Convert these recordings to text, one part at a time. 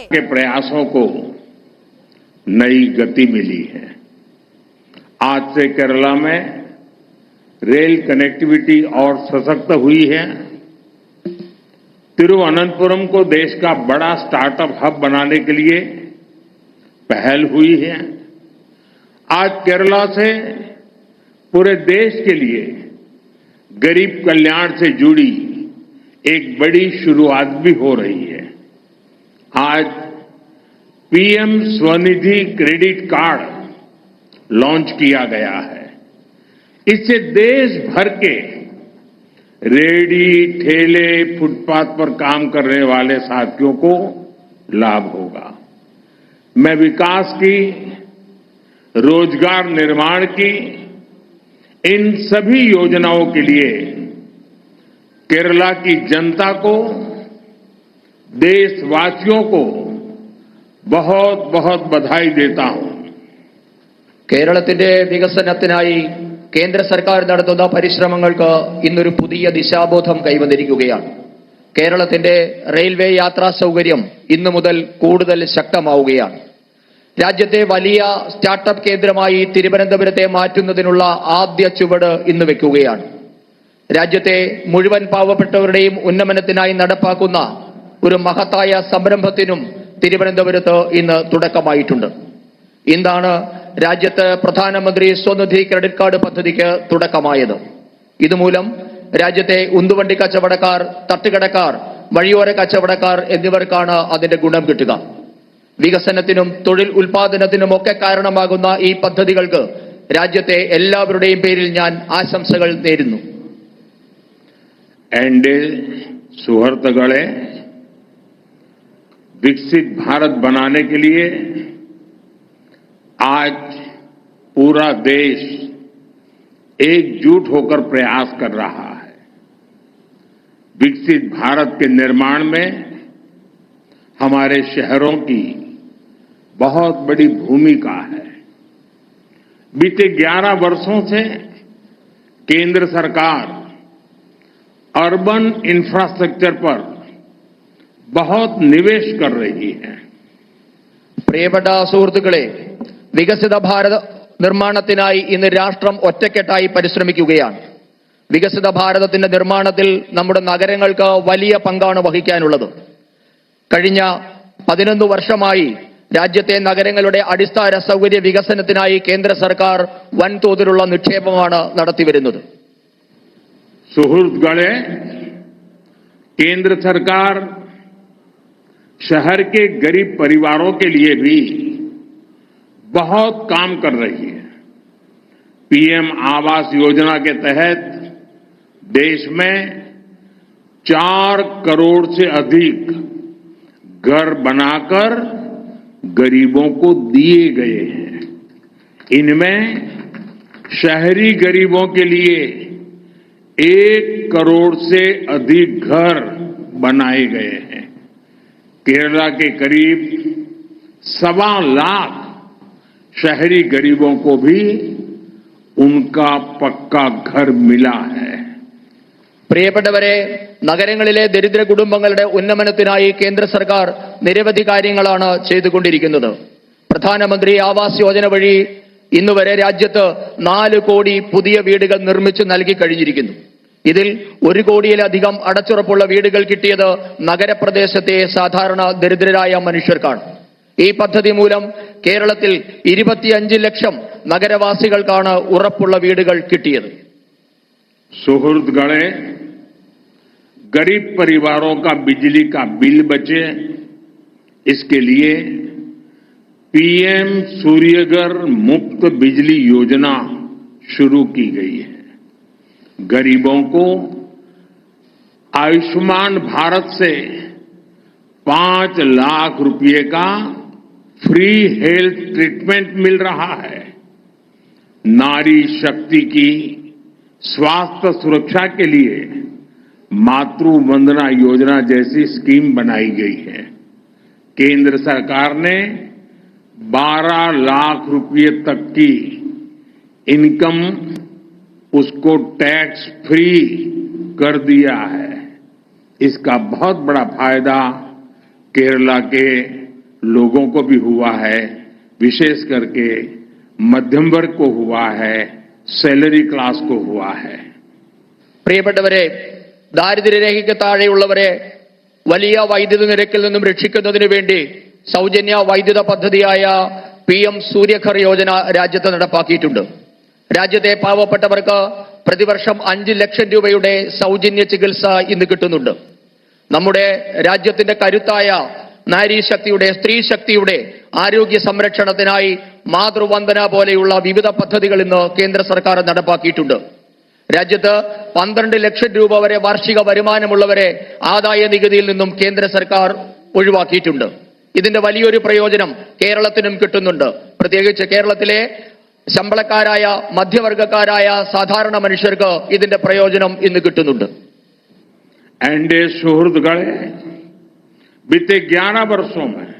के प्रयासों को नई गति मिली है। आज से केरला में रेल कनेक्टिविटी और सशक्त हुई है। तिरुवनंतपुरम को देश का बड़ा स्टार्टअप हब बनाने के लिए पहल हुई है। आज केरला से पूरे देश के लिए गरीब कल्याण से जुड़ी एक बड़ी शुरुआत भी हो रही है। आज PM Svanidhi credit card launch किया गया है। इससे देश भर के रेहड़ी, ठेले, फुटपाथ पर काम करने वाले साथियों को लाभ होगा। मैं विकास की, रोजगार निर्माण की इन सभी योजनाओं के लिए केरला की जनता को, देशवासियों को बहुत बहुत बधाई देता हूं। കേരളത്തിന്റെ വികസനത്തിനായി കേന്ദ്ര സർക്കാർ നടത്തുന്ന പരിശ്രമങ്ങൾക്ക് ഇന്നൊരു പുതിയ ദിശാബോധം കൈവന്നിരിക്കുകയാണ്. കേരളത്തിന്റെ റെയിൽവേ യാത്രാ സൗകര്യം ഇന്നു മുതൽ കൂടുതൽ ശക്തമാവുകയാണ്. രാജ്യത്തെ വലിയ സ്റ്റാർട്ടപ്പ് കേന്ദ്രമായി തിരുവനന്തപുരത്തെ മാറ്റുന്നതിനുള്ള ആദ്യ ചുവട് ഇന്ന് വെക്കുകയാണ്. രാജ്യത്തെ മുഴുവൻ പാവപ്പെട്ടവരുടെയും ഉന്നമനത്തിനായി നടപ്പാക്കുന്ന ഒരു മഹത്തായ സംരംഭത്തിനും തിരുവനന്തപുരത്ത് ഇന്ന് തുടക്കമായിട്ടുണ്ട്. ഇന്നാണ് രാജ്യത്ത് പ്രധാനമന്ത്രി സ്വനിധി ക്രെഡിറ്റ് കാർഡ് പദ്ധതിക്ക് തുടക്കമായത്. ഇതുമൂലം രാജ്യത്തെ ഉന്തുവണ്ടി കച്ചവടക്കാർ, തട്ടുകടക്കാർ, വഴിയോര കച്ചവടക്കാർ എന്നിവർക്കാണ് അതിന്റെ ഗുണം കിട്ടുക. വികസനത്തിനും തൊഴിൽ ഉൽപാദനത്തിനുമൊക്കെ കാരണമാകുന്ന ഈ പദ്ധതികൾക്ക് രാജ്യത്തെ എല്ലാവരുടെയും പേരിൽ ഞാൻ ആശംസകൾ നേരുന്നു. एनडीए सुहृदगणे विकसित भारत बनाने के लिए आज पूरा देश एकजुट होकर प्रयास कर रहा है। विकसित भारत के निर्माण में हमारे शहरों की बहुत बड़ी भूमिका है। बीते 11 वर्षों से केंद्र सरकार अर्बन इंफ्रास्ट्रक्चर पर बहुत निवेश कर रही है. പ്രിയപ്പെട്ട സുഹൃത്തുക്കളെ, വികസിത ഭാരത നിർമ്മാണത്തിനായി ഇന്ന് രാഷ്ട്രം ഒറ്റക്കെട്ടായി പരിശ്രമിക്കുകയാണ്. വികസിത ഭാരതത്തിന്റെ നിർമ്മാണത്തിൽ നമ്മുടെ നഗരങ്ങൾക്ക് വലിയ പങ്കാണ് വഹിക്കാനുള്ളത്. കഴിഞ്ഞ 11 വർഷമായി രാജ്യത്തെ നഗരങ്ങളുടെ അടിസ്ഥാന സൗകര്യ വികസനത്തിനായി കേന്ദ്ര സർക്കാർ വൻതോതിലുള്ള നിക്ഷേപമാണ് നടത്തിവരുന്നത്. सुहृदगणे, केंद्र सरकार शहर के गरीब परिवारों के लिए भी बहुत काम कर रही है. पीएम आवास योजना के तहत देश में 4 करोड़ से अधिक घर बनाकर गरीबों को दिए गए हैं. इनमें शहरी गरीबों के लिए 1 करोड़ से अधिक घर बनाए गए हैं. केरला के करीब 1.25 लाख शहरी गरीबों को भी उनका पक्का घर मिला है. പ്രിയപ്പെട്ടവരെ, നഗരങ്ങളിലെ ദരിദ്ര കുടുംബങ്ങളുടെ ഉന്നമനത്തിനായി കേന്ദ്ര സർക്കാർ നിരവധി കാര്യങ്ങളാണ് ചെയ്തുകൊണ്ടിരിക്കുന്നത്. പ്രധാനമന്ത്രി ആവാസ് യോജന വഴി ഇന്നുവരെ രാജ്യത്ത് 4 കോടി പുതിയ വീടുകൾ നിർമ്മിച്ചു നൽകി കഴിഞ്ഞിരിക്കുന്നു. ഇതിൽ 1 കോടിയിലധികം അടച്ചുറപ്പുള്ള വീടുകൾ കിട്ടിയത് നഗരപ്രദേശത്തെ സാധാരണ ദരിദ്രരായ മനുഷ്യർക്കാണ്. ഈ പദ്ധതി മൂലം കേരളത്തിൽ 25 ലക്ഷം നഗരവാസികൾക്കാണ് ഉറപ്പുള്ള വീടുകൾ കിട്ടിയത്. सुहृदगणे, गरीब परिवारों का बिजली का बिल बचे, इसके लिए पीएम सूर्यघर मुफ्त बिजली योजना शुरू की गई है. गरीबों को आयुष्मान भारत से 5 लाख रुपए का फ्री हेल्थ ट्रीटमेंट मिल रहा है. नारी शक्ति की स्वास्थ्य सुरक्षा के लिए मातृ वंदना योजना जैसी स्कीम बनाई गई है. केंद्र सरकार ने 12 लाख रुपए तक की इनकम उसको टैक्स फ्री कर दिया है. इसका बहुत बड़ा फायदा केरला के लोगों को भी हुआ है, विशेष करके मध्यम वर्ग को हुआ है, सैलरी क्लास को हुआ है। പ്രിയപ്പെട്ടവരെ, ദാരിദ്ര്യരേഖയ്ക്ക് താഴെയുള്ളവരെ വലിയ വൈദ്യുത നിരക്കിൽ നിന്നും രക്ഷിക്കുന്നതിനു വേണ്ടി സൗജന്യ വൈദ്യുത പദ്ധതിയായ PM സൂര്യഘർ യോജന രാജ്യത്ത് നടപ്പാക്കിയിട്ടുണ്ട്. രാജ്യത്തെ പാവപ്പെട്ടവർക്ക് പ്രതിവർഷം 5 ലക്ഷം രൂപയുടെ സൗജന്യ ചികിത്സ ഇന്ന് കിട്ടുന്നുണ്ട്. നമ്മുടെ രാജ്യത്തിന്റെ കരുത്തായ നാരീശക്തിയുടെ, സ്ത്രീ ശക്തിയുടെ ആരോഗ്യ സംരക്ഷണത്തിനായി മാതൃവന്ദന പോലെയുള്ള വിവിധ പദ്ധതികൾ ഇന്ന് കേന്ദ്ര സർക്കാർ നടപ്പാക്കിയിട്ടുണ്ട്. രാജ്യത്ത് 12 ലക്ഷം രൂപ വരെ വാർഷിക വരുമാനമുള്ളവരെ ആദായ നികുതിയിൽ നിന്നും കേന്ദ്ര സർക്കാർ ഒഴിവാക്കിയിട്ടുണ്ട്. ഇതിന്റെ വലിയൊരു പ്രയോജനം കേരളത്തിനും കിട്ടുന്നുണ്ട്. പ്രത്യേകിച്ച് കേരളത്തിലെ ശമ്പളക്കാരായ, മധ്യവർഗക്കാരായ സാധാരണ മനുഷ്യർക്ക് ഇതിന്റെ പ്രയോജനം ഇന്ന് കിട്ടുന്നുണ്ട്. एनडीए सुहृदगण, बीते 11 वर्षों में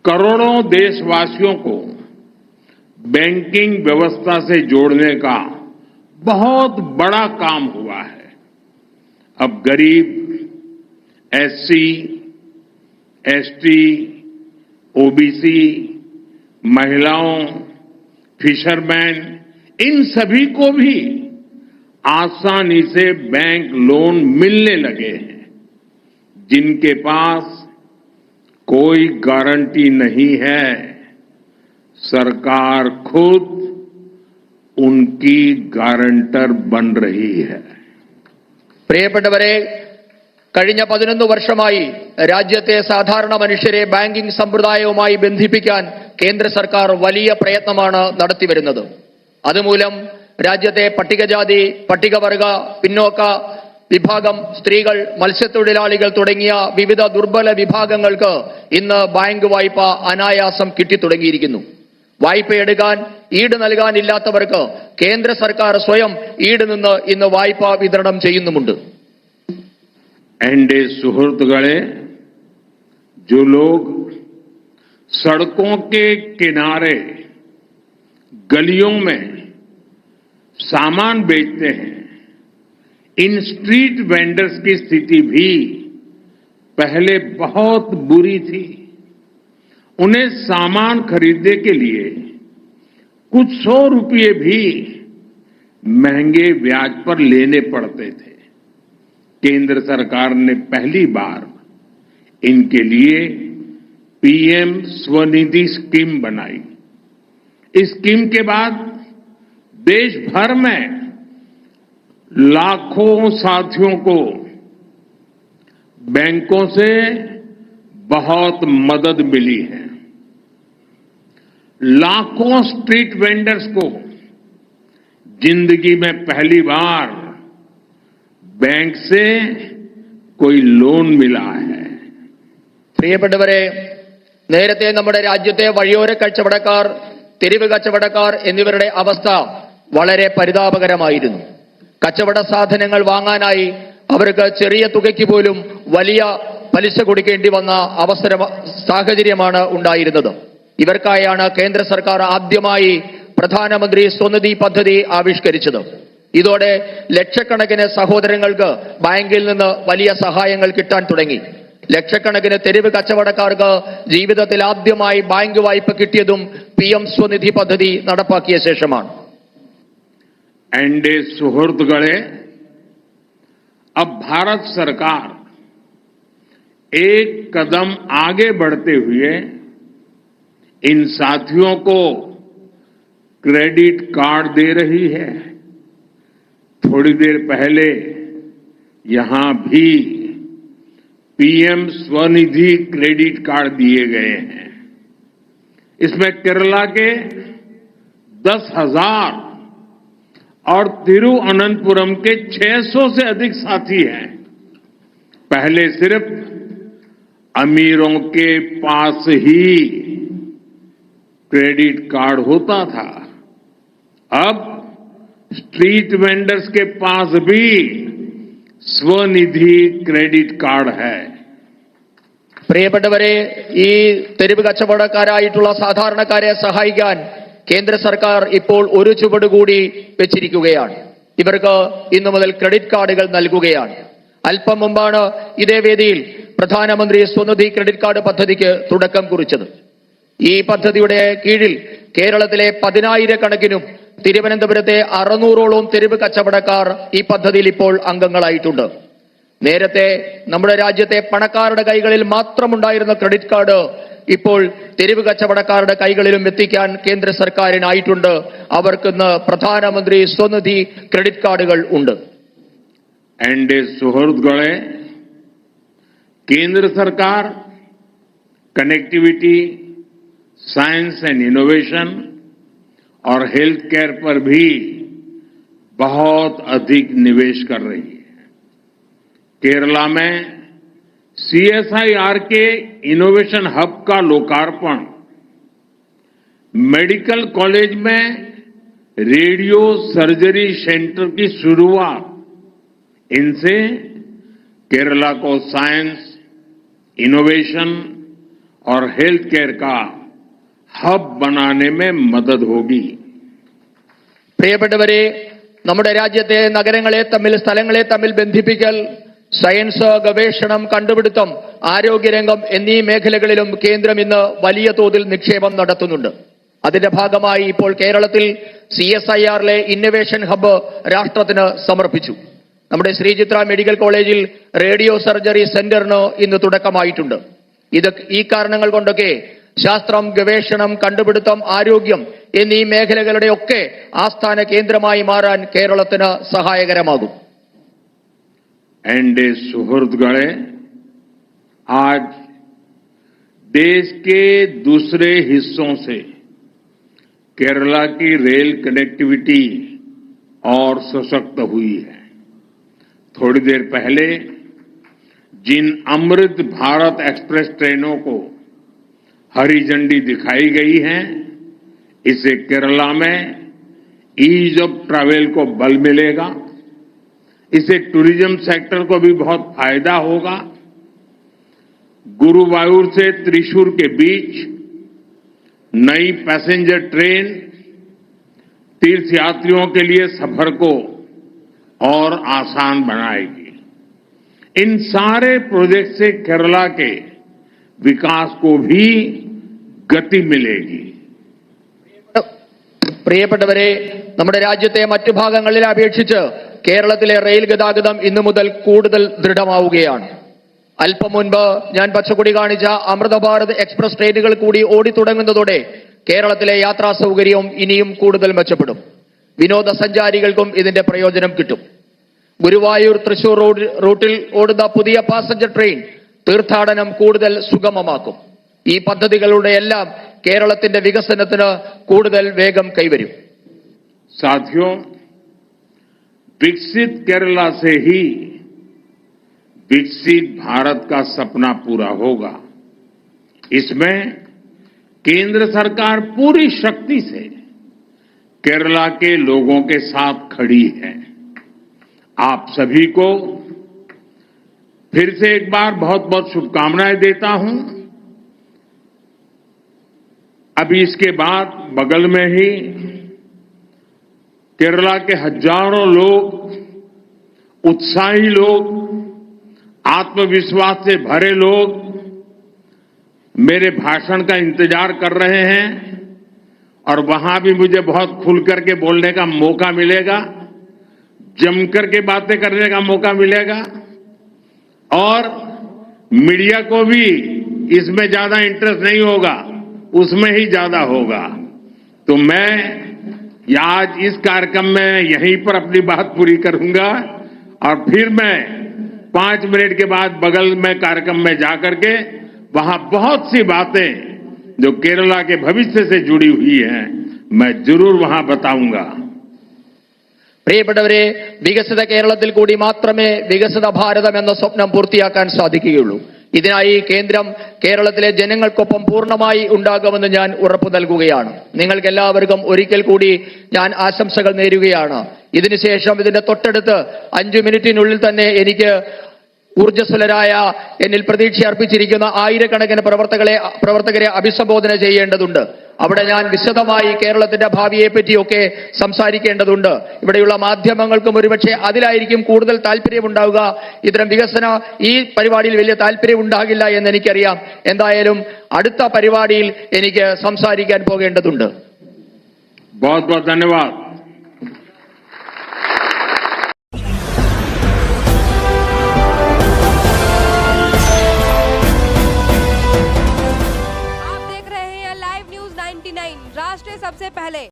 करोड़ों देशवासियों को बैंकिंग व्यवस्था से जोड़ने का बहुत बड़ा काम हुआ है। अब गरीब, SC, ST, OBC, महिलाओं, फिशरमैन, इन सभी को भी आसानी से बैंक लोन मिलने लगे हैं, जिनके पास कोई गारंटी नहीं है। सरकार खुद उनकी गारंटर बन रही है. പ്രിയപ്പെട്ടവരെ, കഴിഞ്ഞ 11 വർഷമായി രാജ്യത്തെ സാധാരണ മനുഷ്യരെ ബാങ്കിംഗ് സമ്പ്രദായവുമായി ബന്ധിപ്പിക്കാൻ കേന്ദ്ര സർക്കാർ വലിയ പ്രയത്നമാണ് നടത്തിവരുന്നത്. അതുമൂലം രാജ്യത്തെ പട്ടികജാതി, പട്ടികവർഗ, പിന്നോക്ക വിഭാഗം, സ്ത്രീകൾ, മത്സ്യത്തൊഴിലാളികൾ തുടങ്ങിയ വിവിധ ദുർബല വിഭാഗങ്ങൾക്ക് ഇന്ന് ബാങ്ക് വായ്പ അനായാസം കിട്ടിത്തുടങ്ങിയിരിക്കുന്നു. വായ്പയെടുക്കാൻ ഈട് നൽകാനില്ലാത്തവർക്ക് കേന്ദ്ര സർക്കാർ സ്വയം ഈട് നിന്ന് ഇന്ന് വായ്പ വിതരണം ചെയ്യുന്നുമുണ്ട്. एनडीए सुहृदगणे, जो लोग सड़कों के किनारे, गलियों में सामान बेचते हैं, इन स्ट्रीट वेंडर्स की स्थिति भी पहले बहुत बुरी थी. उन्हें सामान खरीदने के लिए कुछ 100 रुपये भी महंगे ब्याज पर लेने पड़ते थे. केंद्र सरकार ने पहली बार इनके लिए PM स्वनिधि स्कीम बनाई. इस स्कीम के बाद देश भर में लाखों साथियों को बैंकों से बहुत मदद मिली है. लाखों स्ट्रीट वेंडर्स को जिंदगी में पहली बार बैंक से कोई लोन मिला है. പ്രിയപ്പെട്ടവരെ, നേരത്തെ നമ്മുടെ രാജ്യത്തെ വഴിയോര കച്ചവടക്കാർ, തെരുവ് കച്ചവടക്കാർ എന്നിവരുടെ അവസ്ഥ വളരെ പരിതാപകരമായിരുന്നു. കച്ചവട സാധനങ്ങൾ വാങ്ങാനായി അവർക്ക് ചെറിയ തുകയ്ക്ക് പോലും വലിയ പലിശ കൊടുക്കേണ്ടി വന്ന സാഹചര്യമാണ് ഉണ്ടായിരുന്നത്. ഇവർക്കായാണ് കേന്ദ്ര സർക്കാർ ആദ്യമായി പ്രധാനമന്ത്രി സ്വനിധി പദ്ധതി ആവിഷ്കരിച്ചത്. ഇതോടെ ലക്ഷക്കണക്കിന് സഹോദരങ്ങൾക്ക് ബാങ്കിൽ നിന്ന് വലിയ സഹായങ്ങൾ കിട്ടാൻ തുടങ്ങി. ലക്ഷക്കണക്കിന് തെരുവ് കച്ചവടക്കാർക്ക് ജീവിതത്തിൽ ആദ്യമായി ബാങ്ക് വായ്പ കിട്ടിയതും PM സ്വനിധി പദ്ധതി നടപ്പാക്കിയ ശേഷമാണ്. एनडीए सुहृदगणे, अब भारत सरकार एक कदम आगे बढ़ते हुए इन साथियों को क्रेडिट कार्ड दे रही है. थोड़ी देर पहले यहां भी PM स्वनिधि क्रेडिट कार्ड दिए गए हैं. इसमें केरला के 10,000 और तिरुवनंतपुरम के 600 से अधिक साथी हैं. पहले सिर्फ अमीरों के पास ही क्रेडिट कार्ड होता था. अब स्ट्रीट वेंडर्स के पास भी स्वनिधि क्रेडिट कार्ड है. പ്രിയപ്പെട്ടവരെ, ഈ തെരുവ് കച്ചവടക്കാരായിട്ടുള്ള സാധാരണക്കാരെ സഹായിക്കാൻ കേന്ദ്ര സർക്കാർ ഇപ്പോൾ ഒരു ചുവട് കൂടി വെച്ചിരിക്കുകയാണ്. ഇവർക്ക് ഇന്നു മുതൽ ക്രെഡിറ്റ് കാർഡുകൾ നൽകുകയാണ്. അല്പം മുമ്പാണ് ഇതേ വേദിയിൽ പ്രധാനമന്ത്രി സ്വനിധി ക്രെഡിറ്റ് കാർഡ് പദ്ധതിക്ക് തുടക്കം കുറിച്ചത്. ഈ പദ്ധതിയുടെ കീഴിൽ കേരളത്തിലെ 10,000-കണക്കിനും തിരുവനന്തപുരത്തെ 600ഓളം തെരുവ് കച്ചവടക്കാർ ഈ പദ്ധതിയിൽ ഇപ്പോൾ അംഗങ്ങളായിട്ടുണ്ട്. നേരത്തെ നമ്മുടെ രാജ്യത്തെ പണക്കാരുടെ കൈകളിൽ മാത്രമുണ്ടായിരുന്ന ക്രെഡിറ്റ് കാർഡ് ഇപ്പോൾ തെരുവ് കച്ചവടക്കാരുടെ കൈകളിലും എത്തിക്കാൻ കേന്ദ്ര സർക്കാരിനായിട്ടുണ്ട്. അവർക്കിന്ന് പ്രധാനമന്ത്രി സ്വനിധി ക്രെഡിറ്റ് കാർഡുകൾ ഉണ്ട്. एनडीए सुहृदगळे केंद्र सरकार कनेक्टिविटी, साइंस एंड इनोवेशन और हेल्थ केयर पर भी बहुत अधिक निवेश कर रही है. केरला में सीएसआईआर के इनोवेशन हब का लोकार्पण, मेडिकल कॉलेज में रेडियो सर्जरी सेंटर की शुरुआत, इनसे केरला को साइंस, इनोवेशन और हेल्थ केयर का हब बनाने में मदद होगी. പ്രിയപ്പെട്ടവരെ, നമ്മുടെ രാജ്യത്തെ നഗരങ്ങളെ തമ്മിൽ, സ്ഥലങ്ങളെ തമ്മിൽ ബന്ധിപ്പിക്കൽ, സയൻസ്, ഗവേഷണം, കണ്ടുപിടുത്തം, ആരോഗ്യരംഗം എന്നീ മേഖലകളിലും കേന്ദ്രം ഇന്ന് വലിയ തോതിൽ നിക്ഷേപം നടത്തുന്നുണ്ട്. അതിന്റെ ഭാഗമായി ഇപ്പോൾ കേരളത്തിൽ CSIRലെ ഇന്നൊവേഷൻ ഹബ്ബ് രാഷ്ട്രത്തിന് സമർപ്പിച്ചു. നമ്മുടെ ശ്രീചിത്ര മെഡിക്കൽ കോളേജിൽ റേഡിയോ സർജറി സെന്ററിന് ഇന്ന് തുടക്കമായിട്ടുണ്ട്. ഈ കാരണങ്ങൾ കൊണ്ടൊക്കെ ശാസ്ത്രം, ഗവേഷണം, കണ്ടുപിടുത്തം, ആരോഗ്യം എന്നീ മേഖലകളുടെ ഒക്കെ ആസ്ഥാന കേന്ദ്രമായി മാറാൻ കേരളത്തിന് സഹായകരമാകും. एनडीए सुहृदगळे आज देश के दूसरे हिस्सों से केरला की रेल कनेक्टिविटी और सशक्त हुई है. थोड़ी देर पहले जिन अमृत भारत एक्सप्रेस ट्रेनों को हरी झंडी दिखाई गई है, इससे केरला में ईज ऑफ ट्रैवल को बल मिलेगा. इससे टूरिज्म सेक्टर को भी बहुत फायदा होगा. गुरुवायूर से त्रिशूर के बीच नई पैसेंजर ट्रेन तीर्थयात्रियों के लिए सफर को और आसान बनाएगी. इन सारे प्रोजेक्ट से केरला के विकास को भी गति मिलेगी. പ്രിയപ്പെട്ടവരെ, നമ്മുടെ രാജ്യത്തെ മറ്റു ഭാഗങ്ങളിലെ അപേക്ഷിച്ച് കേരളത്തിലെ റെയിൽ ഗതാഗതം ഇന്നു മുതൽ കൂടുതൽ ദൃഢമാവുകയാണ്. അല്പം മുൻപ് ഞാൻ പച്ചക്കൊടി കാണിച്ച അമൃത ഭാരത് എക്സ്പ്രസ് ട്രെയിനുകൾ കൂടി ഓടിത്തുടങ്ങുന്നതോടെ കേരളത്തിലെ യാത്രാ സൗകര്യവും ഇനിയും കൂടുതൽ മെച്ചപ്പെടും. വിനോദസഞ്ചാരികൾക്കും ഇതിന്റെ പ്രയോജനം കിട്ടും. ഗുരുവായൂർ തൃശൂർ റൂട്ടിൽ ഓടുന്ന പുതിയ പാസഞ്ചർ ട്രെയിൻ തീർത്ഥാടനം കൂടുതൽ സുഗമമാക്കും. ഈ പദ്ധതികളുടെ എല്ലാം കേരളത്തിന്റെ വികസനത്തിന് കൂടുതൽ വേഗം കൈവരും. साथियों, विकसित केरला से ही विकसित भारत का सपना पूरा होगा. इसमें केंद्र सरकार पूरी शक्ति से केरला के लोगों के साथ खड़ी है. आप सभी को फिर से एक बार बहुत बहुत शुभकामनाएं देता हूं. अभी इसके बाद बगल में ही केरला के हजारों लोग, उत्साही लोग, आत्मविश्वास से भरे लोग मेरे भाषण का इंतजार कर रहे हैं और वहां भी मुझे बहुत खुल करके बोलने का मौका मिलेगा, जमकर के बातें करने का मौका मिलेगा और मीडिया को भी इसमें ज्यादा इंटरेस्ट नहीं होगा, उसमें ही ज्यादा होगा. तो मैं आज इस कार्यक्रम में यहीं पर अपनी बात पूरी करूंगा और फिर मैं 5 मिनट के बाद बगल में कार्यक्रम में जाकर के वहां बहुत सी बातें जो केरला के भविष्य से जुड़ी हुई हैं मैं जरूर वहां बताऊंगा. പ്രിയപ്പെട്ടവരെ, വികസിത കേരളത്തിൽ കൂടി മാത്രമേ വികസിത ഭാരതം എന്ന സ്വപ്നം പൂർത്തിയാക്കാൻ സാധിക്കുകയുള്ളൂ. ഇതിനായി കേന്ദ്രം കേരളത്തിലെ ജനങ്ങൾക്കൊപ്പം പൂർണ്ണമായി ഉണ്ടാകുമെന്ന് ഞാൻ ഉറപ്പു നൽകുകയാണ്. നിങ്ങൾക്ക് എല്ലാവർക്കും ഒരിക്കൽ കൂടി ഞാൻ ആശംസകൾ നേരുകയാണ്. ഇതിനുശേഷം ഇതിന്റെ തൊട്ടടുത്ത് 5 മിനിറ്റിനുള്ളിൽ തന്നെ എനിക്ക് ഊർജ്ജസ്വലരായ, എന്നിൽ പ്രതീക്ഷ അർപ്പിച്ചിരിക്കുന്ന ആയിരക്കണക്കിന് പ്രവർത്തകരെ അഭിസംബോധന ചെയ്യേണ്ടതുണ്ട്. അവിടെ ഞാൻ വിശദമായി കേരളത്തിന്റെ ഭാവിയെ പറ്റിയൊക്കെ സംസാരിക്കേണ്ടതുണ്ട്. ഇവിടെയുള്ള മാധ്യമങ്ങൾക്കും ഒരുപക്ഷെ അതിലായിരിക്കും കൂടുതൽ താല്പര്യമുണ്ടാവുക. ഇത്തരം വികസന ഈ പരിപാടിയിൽ വലിയ താല്പര്യം ഉണ്ടാകില്ല എന്ന് എനിക്കറിയാം. എന്തായാലും അടുത്ത പരിപാടിയിൽ എനിക്ക് സംസാരിക്കാൻ പോകേണ്ടതുണ്ട്. बहुत बहुत धन्यवाद।